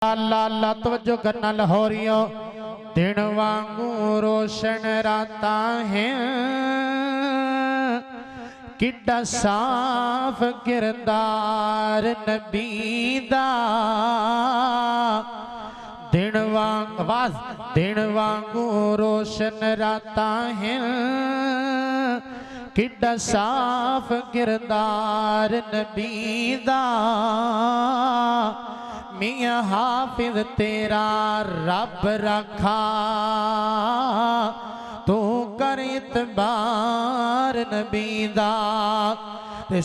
अल्लाह अल्लाह अल्लाह तवज्जो करना लाहौरियों। दिन वांगू रोशन राता है किड्डा साफ किरदार नबी दा। दिन वांगू रोशन राता है किड्डा साफ किरदार नबी दा। मियां हाफिज तेरा रब रखा तू कर इतबार नबी दा।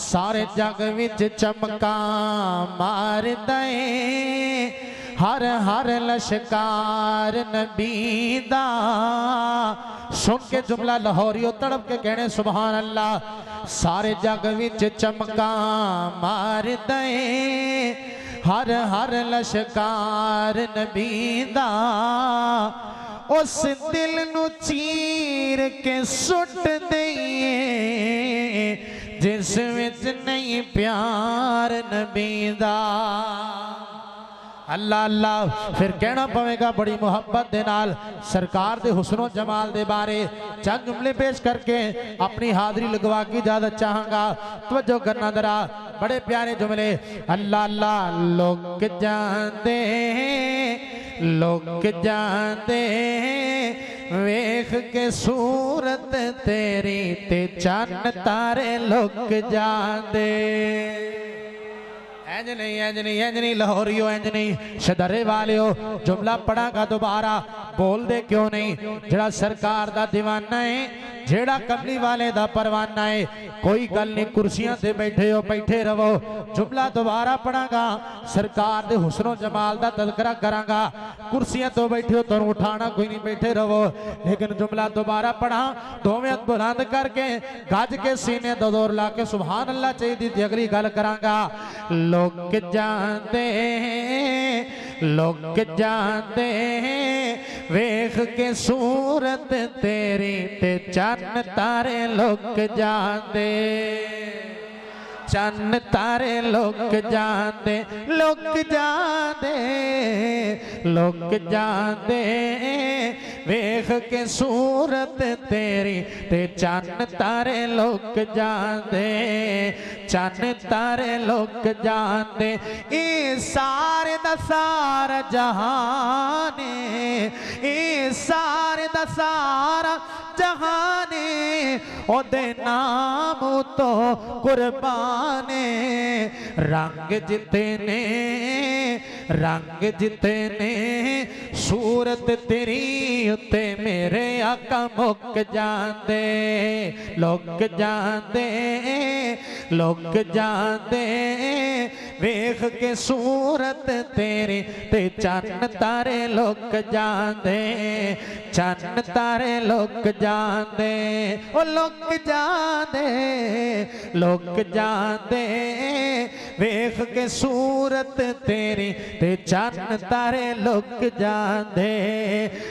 सारे जग विच चमका मार दे हर हर लश्कार नबी दा। सुन के जुमला लाहौरियों तड़प के कहने सुभान अल्लाह। सारे जग विच चमका मार दे हर हर लश्कार नबी दा। उस दिल नू चीर के सुट दईए जिस विच नहीं प्यार नबी दा। अल्लाह अल्लाह फिर कहना पवेगा बड़ी मुहब्बत दे नाल सरकार दे हुस्नो जमाल दे बारे चंद जुमले पेश करके अपनी हाजिरी लगवा की इजाजत चाहांगा। तवज्जो करना जरा बड़े प्यारे जुमले। अल्लाह अल्लाह लोग जाते वेख के सूरत तेरी ते चन्न तारे लोग जाते। इंज नहीं लाहौरियो इंज नहीं शदरे वालियो जुमला पढ़ागा दोबारा बोल दे क्यों नहीं। जड़ा सरकार दा दीवाना है जेड़ा कमली वाले दा परवाना है कोई गल नहीं कुर्सियां से बैठे हो बैठे रहो। जुमला दोबारा पढ़ागा सरकार दे हुस्नो जमाल दा तज़किरा करांगा। कुर्सियां तो बैठे हो तो उठाना कोई नहीं बैठे रहो। लेकिन जुमला दोबारा पढ़ा दोवें हाथ बुलंद करके गज के सीने दो जोर ला के सुभान अल्लाह चाहिए दी अगली गल करांगा। लोग जाते वेख के सूरत तेरी ते चन्न तारे लोग जाते। चन्न तारे लोग जाते वेख के सूरत तेरी ते चन्न तारे लोग जाते। चन्न तारे लोग जाते ए सारे दा सारा जहाने ए सारे दा सारा जहाने ओदे नाम तो कुर्बाने। रंग जितने सूरत तेरी उत्ते मेरे आका मुक जाते। लोग जाते वेख के सूरत तेरी ते चन्न तारे लोग जाते। चन्न तारे लोग जाते ओ लोग जाते वेख के सूरत तेरी ते चन्न तारे लोग जाते।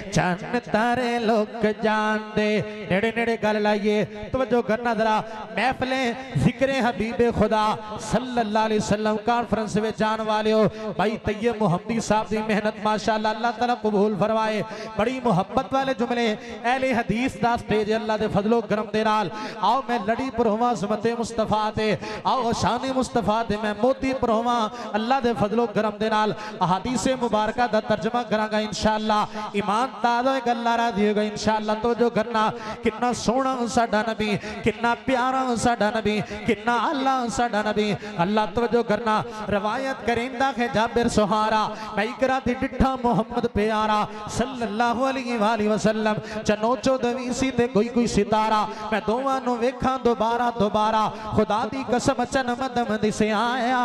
चन्न तारे लोग जाते। नेड़े नेड़े गल लाइए तवज्जो करना जरा। महफिले जिक्रे हबीबे खुदा सल्लल्लाहु अलैहि वसल्लम कॉन्फ्रेंस में जान वाले हो भाई तैयब मोहम्मदी साहब की मेहनत माशाअल्लाह अल्लाह ताला कबूल फरमाए। बड़ी मुहब्बत वाले जुमले अहले हदीस दा स्टेज अल्लाह दे फजलो करम दे नाल। आओ मैं लड़ी परोवा सुमते मुस्तफा ते आओ शान मुस्तफा ते मैं मोती परोवा अल्लाह दे फजलो करम दे नाल। अहादीस मुबारका दा तर्जमा करांगा इंशाअल्लाह। ईमान ताज़ा गल्ला रा दिएगा इंशाअल्लाह। तवज्जो करना कितना सोहना साडा नबी कितना प्यारा साडा नबी कितना आला साडा नबी। अल्लाह तवज्जो करना रवायत करेंदा है जाबिर सुहारा मैं इकरा दी डिठा मोहम्मद प्यारा सल्लल्लाहु अलैहि वसल्लम चनोचो दवीसी ते कोई सितारा मैं दोवां नु वेखां दोबारा खुदा दी कसम चन मदम दिसे आया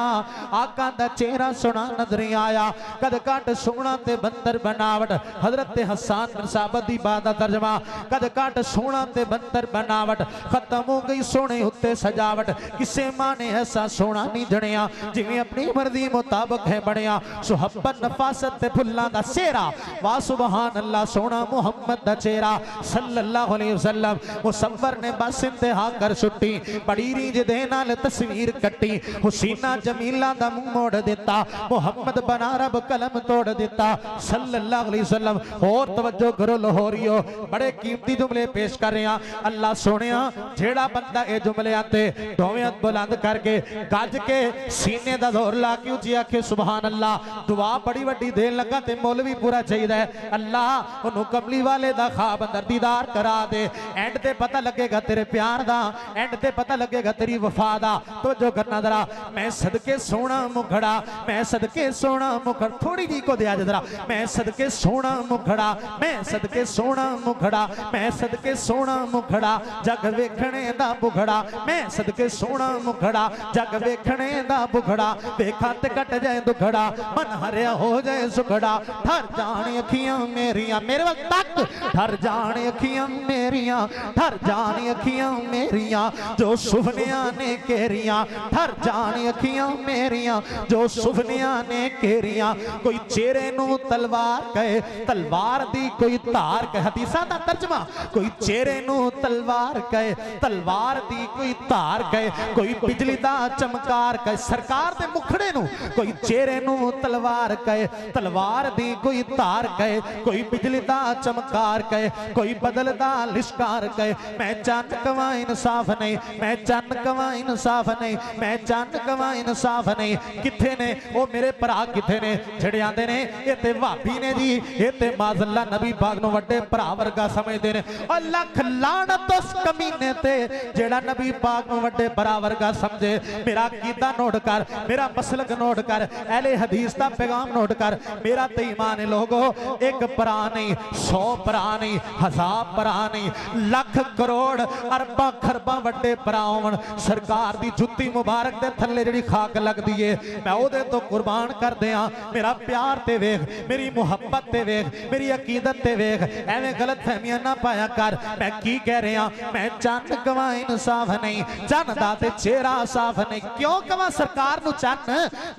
आका दा चेहरा सोना नजर आया कद काट सोना ते बंदर बनावट हजरत हसन बिन साबत दी बात दा तर्जमा कद काट सोना ते बंदर बनावट खत्म हो गई सोने उत्ते सजावट किसे माने ऐसा सोना नहीं जणिया जिवें अपनी मर्जी मुताबिक है बनिया सुहब्बत नफासत ते फुल्लां दा सेहरा वाह सुभान अल्लाह सोना मुहम्मद दा चेहरा सल्लल्लाहु अलैहि वसल्लम मुसव्वर ने बस इंतहा कर छुट्टी बड़ी रीज दे नाल तस्वीर कट्टी हुसीना जमीला दा मुंह मोड़ दिता मुहम्मद बना रब कलम तोड़ दिता सल्लल्लाहु अलैहि वसल्लम। और तवज्जो करो लाहौरियो, बड़े कीमती जुमले पेश कर रहे हैं। अल्लाह सोनिया जेड़ा बंदा ये जुमले आते दोवें हथ बुलंद करके गज के सीने दा जोर ला के उची आखे सुभान अल्लाह, दुआ बड़ी वड्डी देन लगा ते मुल भी पूरा चाहिए। अल्लाह उन्होंने कमली वाले दा ख्वाब अंदर दीदार करा दे, एंड ते पता लगेगा तेरे प्यार दा, एंड ते पता लगेगा तेरी वफा दा। तो जो करना जरा, मैं सदके सोना मुखड़ा, मैं सदके सोना मुखड़ा, थोड़ी जी को दिया जरा, मैं सदके सोना मुखड़ा, मैं सदके सोना मुखड़ा, मैं सदके सोना मुखड़ा, जग वेखने दा बुखड़ा, मैं सदके सोना मुखड़ा, जग वेखने दा बुखड़ा, वेखा ते कट जाए दुखड़ा, मन हरिया हो जाए सुखड़ा, ठर जाने अखियां मेरियां मेरे वक्त तक, ठर जाने अखियां मेरियां, ठर जाने अखियां मेरियां जो सुफनियां ने केरियां, ठर जाने अखियां मेरियां जो सुफनियां ने केरियां। कोई चेहरे नू तलवार कहे, तलवार दी कोई धार कहे, हदीसां दा तर्जमा, कोई चेहरे नू तलवार कहे, तलवार दी कोई धार कहे, कोई बिजली दा चमकार कहे, सरकार दे मुखड़े नू कोई चेहरे नू तलवार कहे, तलवार दी कोई धार कहे, कोई बिजली दा चमकार कहे, कोई बदलदा लिशकार कहे। मैं चंद कवां इंसाफ नहीं, मैं चंद कवां इंसाफ नहीं, मैं चंद कवां इंसाफ नहीं। किथे ने वो मेरे भरा, किथे ने जेड़े आंदे ने ये ते भाभी ने जी, ये ते माज़अल्लाह नबी पाक नूं वड्डे भरा वर्गा समझदे ने। और लख लानत उस कमीने ते जेड़ा नबी पाक नूं वड्डे भरा वर्गा समझे। मेरा अकीदा नोट कर, मेरा मसलक नोट कर, अहले हदीस दा पैगाम नोट कर। मेरा ते ईमान है लोगो, एक भरा नहीं, 100 भरा नहीं, 1000 भरा नहीं, लख करोड़ अरबा खरबा वड्डे भरा होवन, सरकार दी जुत्ती मुबारक दे थल्ले जिहड़ी खाक लगदी है, मैं ओदे तो कुर्बान कर दियां। मेरा प्यार ते वेख, मेरी मुहब्बत ते वेख, मेरी अकीदत ते वेख, एवें गलत फहमियां ना पाया कर। मैं की कह रहा, मैं चंद कवां इंसाफ नहीं, चंद दा ते चेहरा साफ नहीं। क्यों कवां सरकार नूं चंद,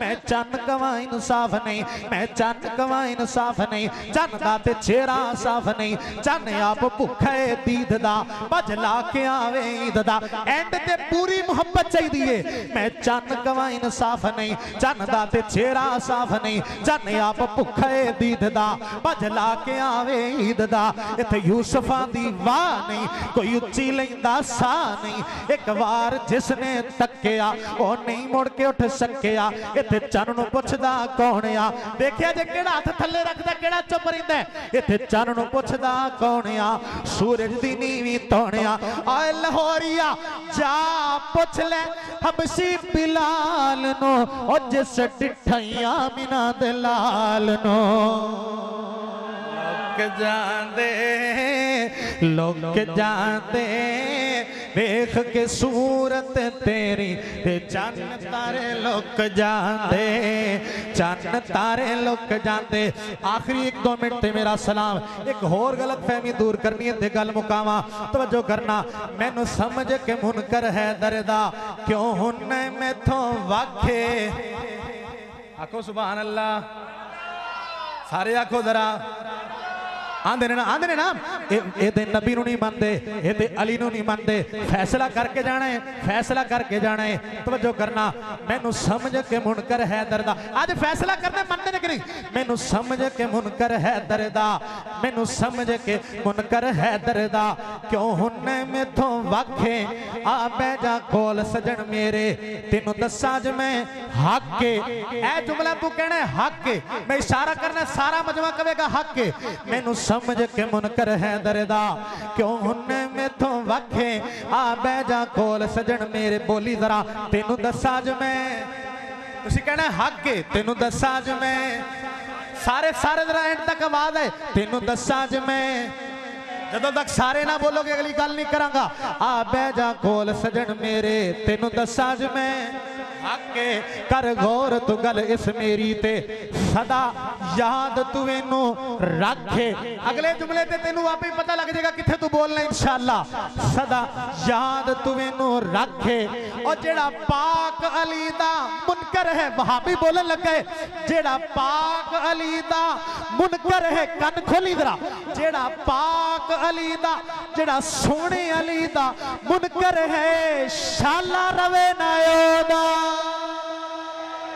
मैं चंद कवां इंसाफ नहीं, मैं चंद कवां इंसाफ नहीं, चंद दा ते चेहरा साफ नहीं। चंद आप भुखा है दीद दा, भज ला के आवे ईद दा, एंड ते पूरी मुहब्बत चाहिए। मैं चंद कवां इंसाफ नहीं, चंद दा ते चेहरा साफ नहीं, चंद आप भुखा है दीद दा, भज ला के आवे ईद दा। इत्थे यूसुफां दी वाह नहीं, कोई उच्ची लैंदा सा नहीं, एक बार जिसने तक्किया ओ नहीं मुड़ के उठ सकिया। इत्थे चन्न नूं पुछदा कौन आ, देखिया जे केड़ा हथ थल्ले रखदा केड़ा चुप रहिंदा। इत्थे चन्न नूं पुछदा कौन आ, सूरज दी नीवी तोणिया। आए लाहौरिया जा पुछ ले हबशी बिलाल नो, ओ जिस डिठैया मिना दे लाल नो। लोग जांदे, लोग जांदे वेख के सूरत तेरी, ते चन्न तारे लोग जांदे, चन्न तारे लोग जांदे। आखिरी 1-2 मिनट ते मेरा सलाम, एक होर गलत फहमी दूर करनी है ते गल मुकावा। तवज्जो करना, मैनू समझ के मुनकर है दरदा, क्यों हुन्ने मैथों वाखे। आखो सुभान अल्लाह, सारे आखो जरा। आंदे ने ना ये नबी नूं नहीं मानते, ये अली नूं नहीं मानते। फैसला करके जाना है, फैसला करके जाना है। तवज्जो करना, मैनू समझ के मुनकर है दरदा। आज फैसला करने मनते नहीं, मैनू समझ के मुनकर है दरदा, मैनू समझ के मुनकर है दरदा, क्यों हुन्ने मैथों वाखे। आ बै जा कोल सजन मेरे, तेनू दस्सां ज मैं हक के। ए जुमला तू कहना है हक के, मैं इशारा करना, सारा मजमा कहेगा हक के। मैनू समझ के मुनकर है दरदा, क्यों हुन्ने मैथों वाखे। आ बै जा कोल सजन मेरे, बोली जरा तेनू दस्सां ज मैं, तुसीं कहना हक के, तेनू दस्सां ज मैं। सारे सारे जरा एंड तक आवाज है, तेनू दस्सां ज मैं। जदों तक सारे ना बोलोगे अगली गल नहीं करांगा। आ बै जा कोल सजन मेरे, तेनू दस्सां ज मैं हके। कर गौर तू गल इस मेरी ते, सदा याद तू इनू रखे। अगले जुमले ते तेनू आप ही पता लग जाएगा किथे तू बोलना इंशाअल्लाह। सदा याद तू इनू रखे। और जेड़ा पाक अली दा मुनकर है, वहाबी बोलन लगे, जेड़ा पाक अली दा मुनकर है, कन खोली जरा, जेड़ा पाक अली दा, जेड़ा सोने अली दा मुनकर है, शाला रवे ना ओदा।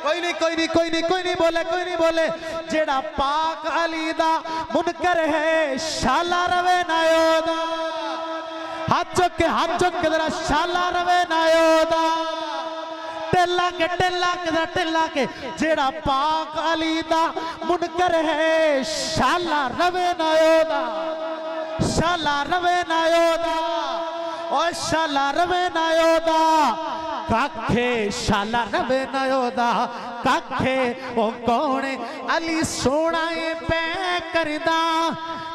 कोई नहीं कोई नहीं कोई नहीं कोई नहीं बोले कोई नहीं बोले जेड़ा पाक अली दा मुनकर है शाला रवे नायोदा हाथ चुक के जरा शाला रवे नायोदा टेला के जेड़ा पाक अली दा मुनकर है शाला रवे नायोदा शाला रवे नायोदा ओ शाला रवे नायोदा काखे शाला रवे नायोदा काखे ओ कौन अली सोना पे करदा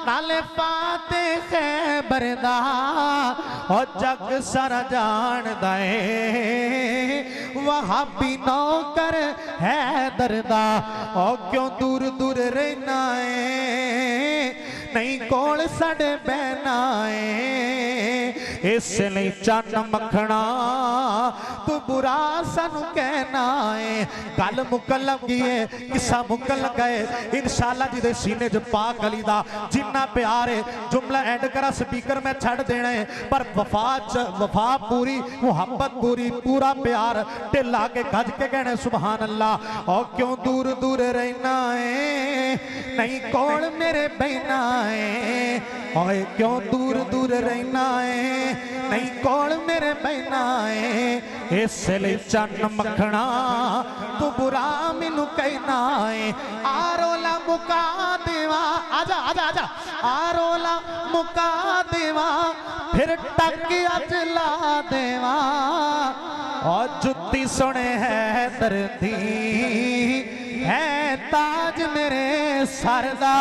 नाले पाते खैबरदा ओ जग सारा जानदा है वहाबी नौकर है दरदा ओ क्यों दूर दूर रहना है नहीं कोल साडे बहना है इसलिए चन मखना तू बुरा सानू कहना है गल मुकन लगी है किस्सा मुकन लगा है इंशाअल्लाह जी दे सीने च पाक अली दा जिन्ना प्यार है जुमला एंड करा स्पीकर में छड़ देना है पर वफा पूरी मुहब्बत पूरी पूरा प्यार ढिला के गज के कहने सुभान अल्लाह और क्यों दूर दूर रहना है नहीं कोल मेरे बहना है और क्यों दूर दूर रहना है नहीं कोल मेरे बहना है इसलिए चन मखना तू बुरा मैनू कहना है आरोला मुका देवा आजा आजा आजा आरोला मुका देवा फिर टक अज ला देवा और जुत्ती सुने है दर्दी है ताज मेरे सरदा